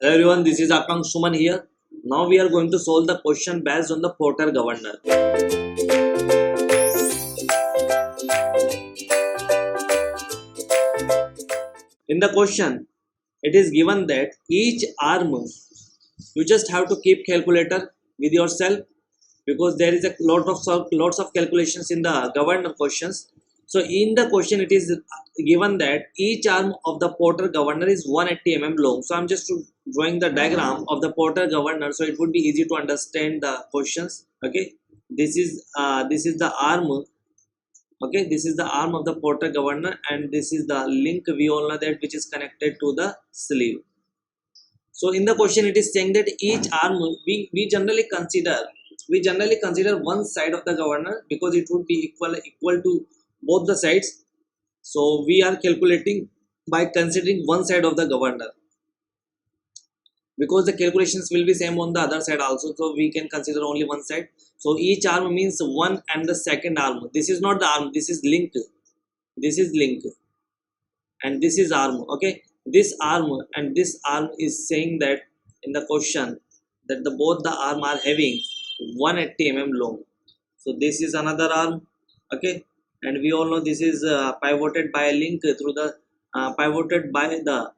Hello everyone, this is Akang Suman here. Now we are going to solve the question based on the Porter governor. In the question, it is given that each arm, you just have to keep calculator with yourself because there is a lots of calculations in the governor questions. So in the question it is given that each arm of the Porter governor is 180 long. So I'm just drawing the diagram of the Porter governor so it would be easy to understand the questions. Okay, this is the arm. Okay, this is the arm of the Porter governor and this is the link, we all know that, which is connected to the sleeve. So in the question it is saying that each arm, we generally consider one side of the governor because it would be equal to both the sides. So we are calculating by considering one side of the governor because the calculations will be same on the other side also, so we can consider only one side. So each arm means one and the second arm. This is not the arm, this is link. This is link and this is arm. Okay, this arm and this arm is saying that in the question that the both the arm are having 180 long. So this is another arm. Okay, and we all know this is pivoted by a link through the pivoted by the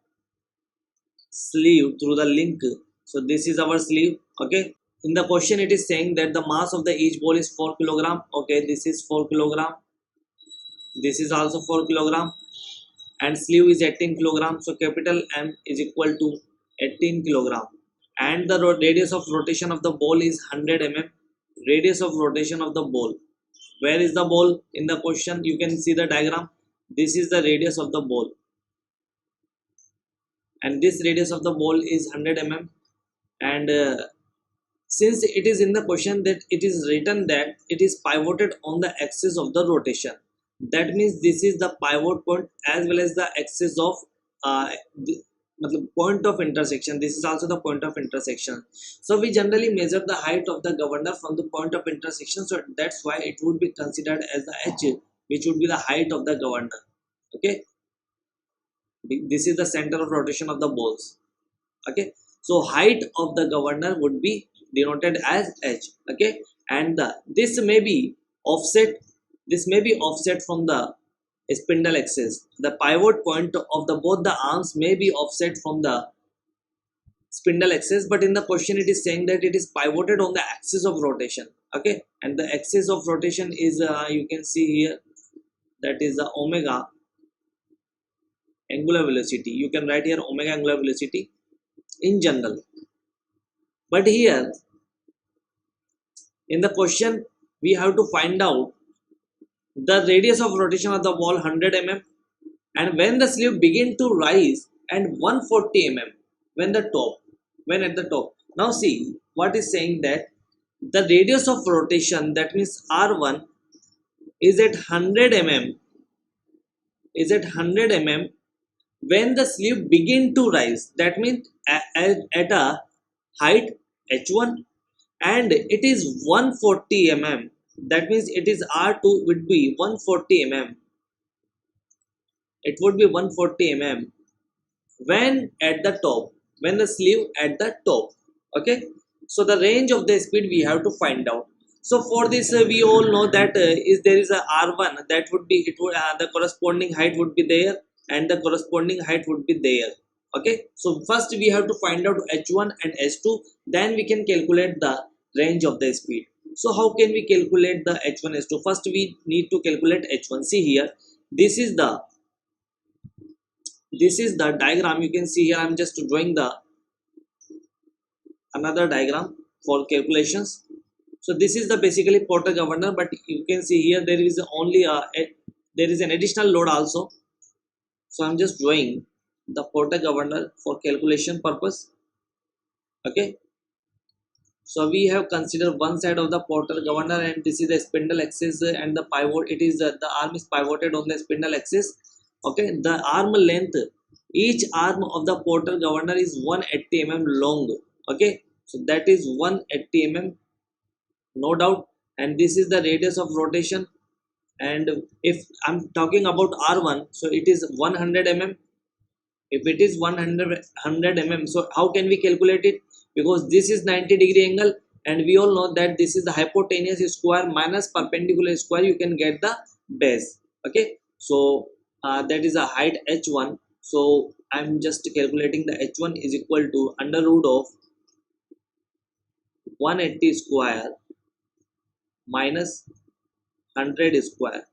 sleeve through the link. So this is our sleeve. Okay, in the question it is saying that the mass of the each ball is 4 kilogram. Okay, this is 4 kilogram, this is also 4 kilogram, and sleeve is 18 kilogram. So capital M is equal to 18 kilogram, and the radius of rotation of the ball is 100 radius of rotation of the ball. Where is the ball in the question? You can see the diagram. This is the radius of the ball and this radius of the ball is 100 and since it is in the question that it is written that it is pivoted on the axis of the rotation, that means this is the pivot point as well as the axis of the point of intersection. This is also the point of intersection. So we generally measure the height of the governor from the point of intersection, so that's why it would be considered as the h, which would be the height of the governor. Okay, this is the center of rotation of the balls. Okay, so height of the governor would be denoted as h. Okay, and this may be offset, from the spindle axis. The pivot point of the both the arms may be offset from the spindle axis, but in the question it is saying that it is pivoted on the axis of rotation. Okay, and the axis of rotation is you can see here, that is the omega angular velocity. You can write here omega angular velocity in general, but here in the question we have to find out the radius of rotation of the ball 100 and when the sleeve begin to rise and 140 when at the top. Now see what is saying that the radius of rotation, that means r1, is at 100 when the sleeve begin to rise, that means at a height h1, and it is 140 that means it is r2 would be 140 it would be 140 when at the top, when the sleeve at the top. Okay, so the range of the speed we have to find out. So for this we all know that is there is a r1, that would be, it would the corresponding height would be there and the corresponding height would be there. Okay, so first we have to find out h1 and h2, then we can calculate the range of the speed. So how can we calculate the h1 h2? First we need to calculate h1. See here, this is the diagram. You can see here I'm just drawing the another diagram for calculations. So this is the basically Porter governor, but you can see here there is only there is an additional load also. So I'm just drawing the Porter governor for calculation purpose. Okay, so we have considered one side of the Porter governor and this is the spindle axis and the pivot, it is the arm is pivoted on the spindle axis. Okay, the arm length, each arm of the Porter governor is 180 long. Okay, so that is 180 no doubt, and this is the radius of rotation. And if I'm talking about r1, so it is 100 If it is 100 mm, so how can we calculate it? Because this is 90-degree angle, and we all know that this is the hypotenuse square minus perpendicular square, you can get the base. Okay, so that is a height h1. So I'm just calculating the h1 is equal to under root of 180 square minus 100 square.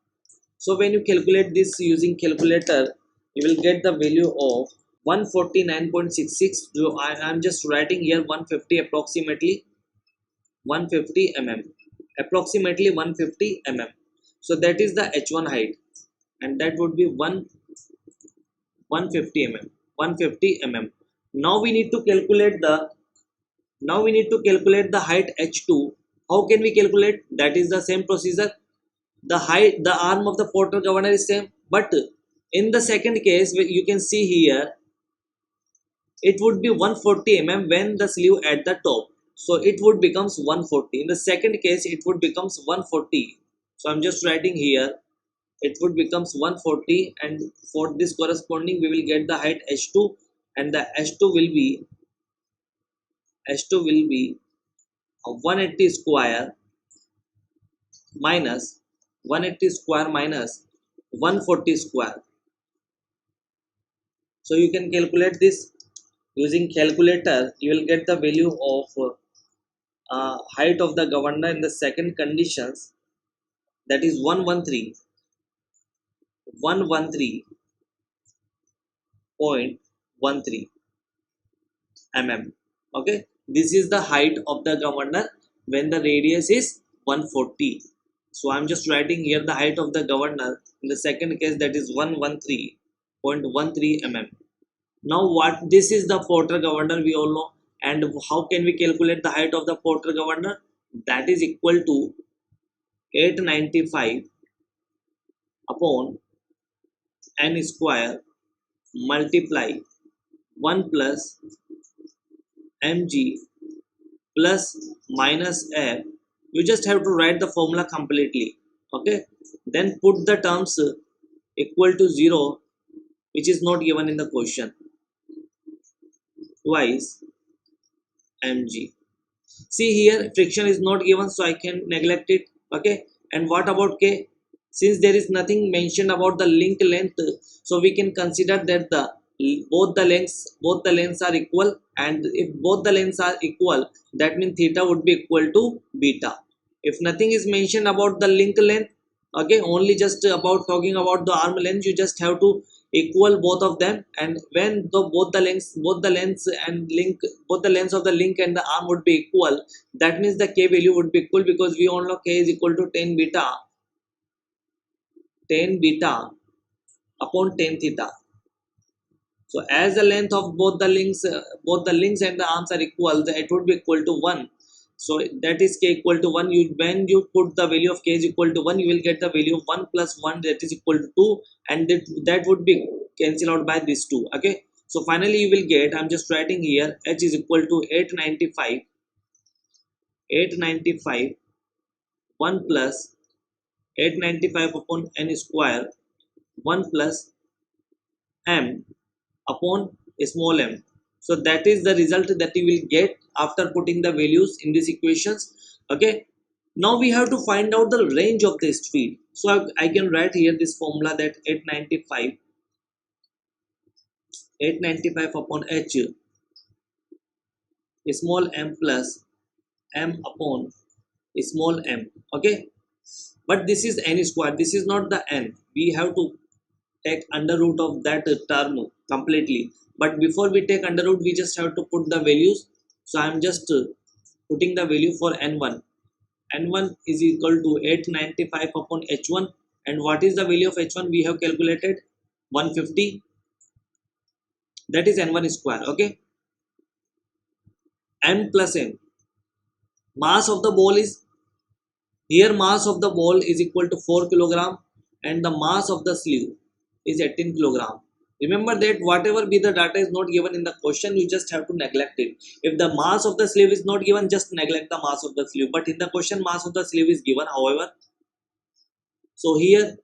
So when you calculate this using calculator, you will get the value of 149.66. So I'm just writing here 150, approximately 150 mm, approximately 150 mm. So that is the h1 height, and that would be 150 mm, 150 mm. Now we need to calculate the height h2. How can we calculate? That is the same procedure. The arm of the portal governor is same, but in the second case, you can see here it would be 140 mm when the sleeve at the top, so it would becomes 140. In the second case, it would becomes 140. So I'm just writing here it would becomes 140, and for this corresponding we will get the height h2, and the h2 will be 180 square minus 180 square minus 140 square. So you can calculate this using calculator. You will get the value of height of the governor in the second conditions, that is 113 mm. Okay, this is the height of the governor when the radius is 140. So I'm just writing here the height of the governor in the second case, that is 113.13 mm. Now what, this is the Porter governor, we all know, and how can we calculate the height of the Porter governor? That is equal to 895 upon n square multiply 1 plus mg plus minus f. You just have to write the formula completely. Okay, then put the terms equal to 0, which is not given in the question, twice mg. See here, friction is not given, so I can neglect it. Okay, and what about k? Since there is nothing mentioned about the link length, so we can consider that both the lengths are equal, and if both the lengths are equal, that means theta would be equal to beta. If nothing is mentioned about the link length, okay, only just about talking about the arm length, you just have to equal both of them, and when both the lengths of the link and the arm would be equal, that means the k value would be equal, because we all know k is equal to 10 beta upon 10 theta. So as the length of both the links and the arms are equal, it would be equal to 1. So that is k equal to 1. When you put the value of k is equal to 1, you will get the value of 1 plus 1, that is equal to 2, and that would be cancelled out by this 2. Okay, so finally you will get, I'm just writing here, h is equal to 895 1 plus 895 upon n square 1 plus m upon small m. So that is the result that you will get after putting the values in these equations. Okay, now we have to find out the range of the speed. So I can write here this formula, that 895 upon h small m plus m upon small m. Okay, but this is n square, this is not the n. We have to take under root of that term completely, but before we take under root, we just have to put the values. So I'm just putting the value for n1 is equal to 895 upon h1, and what is the value of h1? We have calculated 150, that is n1 square. Okay, m plus m, mass of the ball is here, mass of the ball is equal to 4 kilogram, and the mass of the sleeve is 18 kilogram. Remember that whatever be the data is not given in the question, you just have to neglect it. If the mass of the sleeve is not given, just neglect the mass of the sleeve, but in the question mass of the sleeve is given, however. So here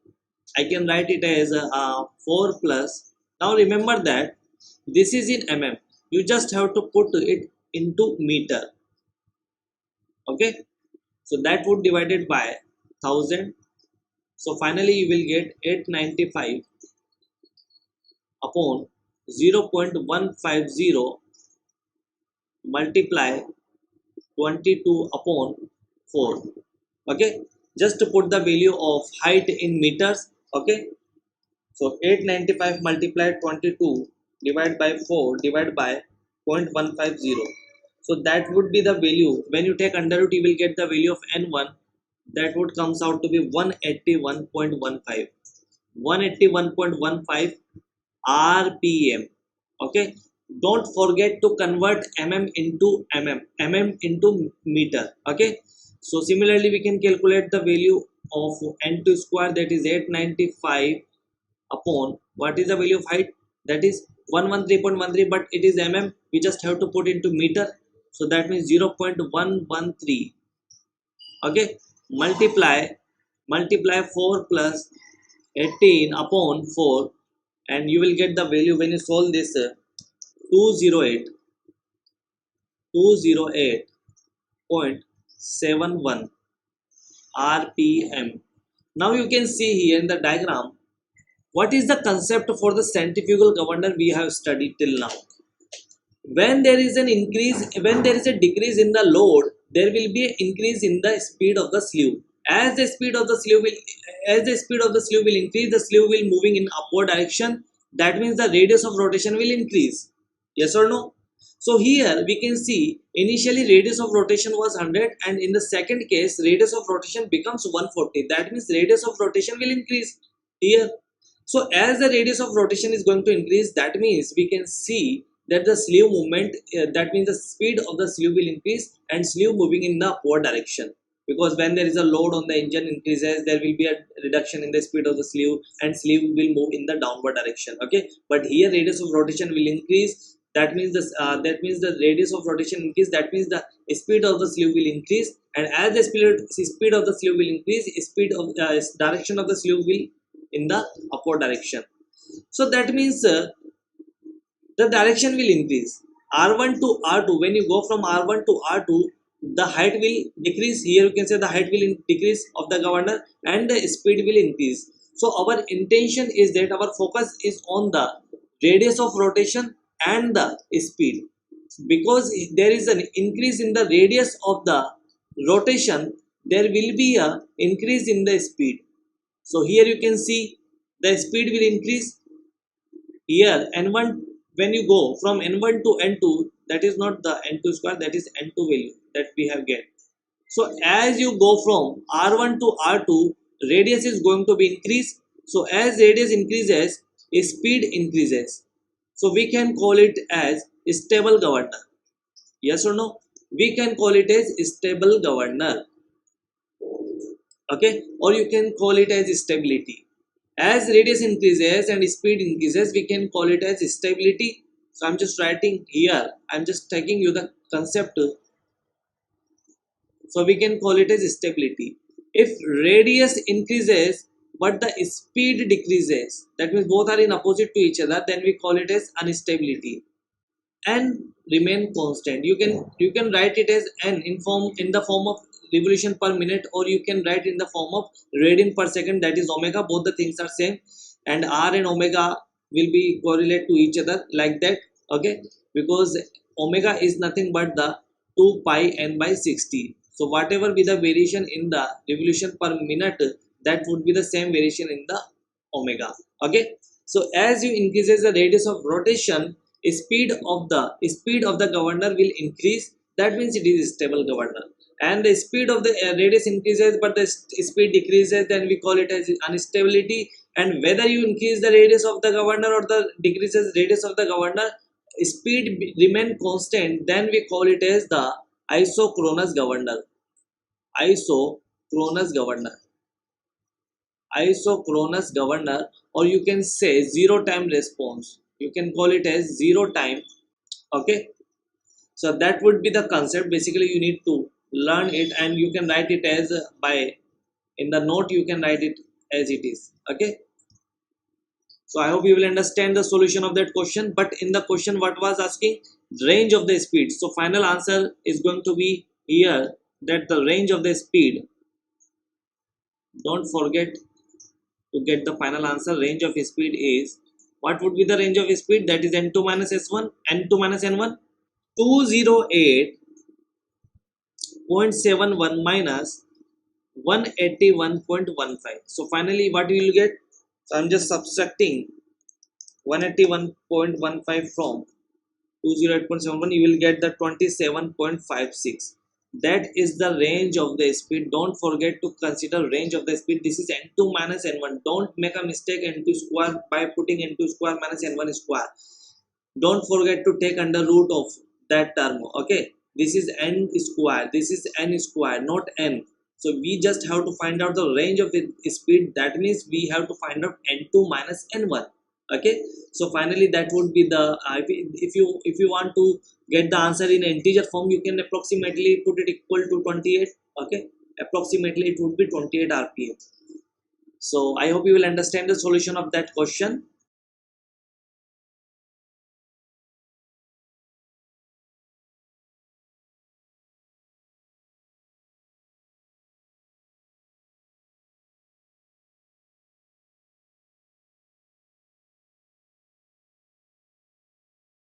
I can write it as 4 plus, now remember that This is in mm. You just have to put it into meter. Okay, so that would divided by 1000. So finally you will get 895 upon 0.150 multiply 22 upon 4. Okay, just to put the value of height in meters. Okay, so 895 multiplied 22 divided by 4 divided by 0.150. So that would be the value. When you take under root, you will get the value of n1. That would comes out to be 181.15. 181.15 rpm. Okay, don't forget to convert mm into meter. Okay, so similarly we can calculate the value of n2 square, that is 895 upon what is the value of height, that is 113.13, but it is mm, we just have to put into meter. So that means 0.113. Okay, multiply 4 plus 18 upon 4, and you will get the value when you solve this 208 208.71 rpm. Now you can see here in the diagram what is the concept for the centrifugal governor we have studied till now. When there is a decrease in the load, there will be an increase in the speed of the sleeve. As the speed of the sleeve will increase, the sleeve will moving in upward direction. That means the radius of rotation will increase. Yes or no? So here we can see initially radius of rotation was 100, and in the second case radius of rotation becomes 140. That means radius of rotation will increase here. So as the radius of rotation is going to increase, that means we can see that the sleeve movement, that means the speed of the sleeve will increase and sleeve moving in the upward direction. Because when there is a load on the engine increases, there will be a reduction in the speed of the sleeve, and sleeve will move in the downward direction. Okay, but here radius of rotation will increase. That means the radius of rotation increase. That means the speed of the sleeve will increase, and as the speed of the sleeve will increase, speed of direction of the sleeve will in the upward direction. So that means the direction will increase. R1 to R2, when you go from R1 to R2, the height will decrease. Here you can say the height will decrease of the governor, and the speed will increase. So our intention is that our focus is on the radius of rotation and the speed. Because there is an increase in the radius of the rotation, there will be a increase in the speed. So here you can see the speed will increase. Here n1, when you go from n1 to n2, that is not the n2 square, that is n2 value that we have get. So as you go from r1 to r2, radius is going to be increased. So as radius increases, speed increases. So we can call it as stable governor. Yes or no? We can call it as stable governor. Okay, or you can call it as stability. As radius increases and speed increases, we can call it as stability. So I'm just writing here, I'm just taking you the concept. So we can call it as stability. If radius increases but the speed decreases, that means both are in opposite to each other, then we call it as instability. And remain constant, you can write it as n in the form of revolution per minute, or you can write in the form of radian per second, that is omega. Both the things are same, and r and omega will be correlate to each other like that. Okay, because omega is nothing but the 2 pi n by 60. So whatever be the variation in the revolution per minute, that would be the same variation in the omega. Okay, so as you increases the radius of rotation, speed of the governor will increase. That means it is a stable governor. And the speed of the radius increases but the speed decreases, then we call it as instability. And whether you increase the radius of the governor or the decreases radius of the governor, speed remain constant, then we call it as the isochronous governor. Isochronous governor. Isochronous governor, or you can say zero time response. You can call it as zero time. Okay, so that would be the concept. Basically you need to learn it, and you can write it as by in the note, you can write it as it is. Okay, So I hope you will understand the solution of that question. But in the question, what was asking? Range of the speed. So final answer is going to be here, that the range of the speed. Don't forget to get the final answer. Range of speed is, what would be the range of speed? That is n2 minus s1, n2 minus n1, 208.71 minus 181.15. So finally what you will get? So I'm just subtracting 181.15 from 208.71, you will get the 27.56. That is the range of the speed. Don't forget to consider range of the speed. This is n2 minus n1. Don't make a mistake n2 square by putting n2 square minus n1 square. Don't forget to take under root of that term. Okay, this is n square, this is n square, not n. So we just have to find out the range of the speed. That means we have to find out n2 minus n1. Okay, so finally that would be the if you want to get the answer in integer form, you can approximately put it equal to 28. Okay, approximately it would be 28 rpm. So I hope you will understand the solution of that question.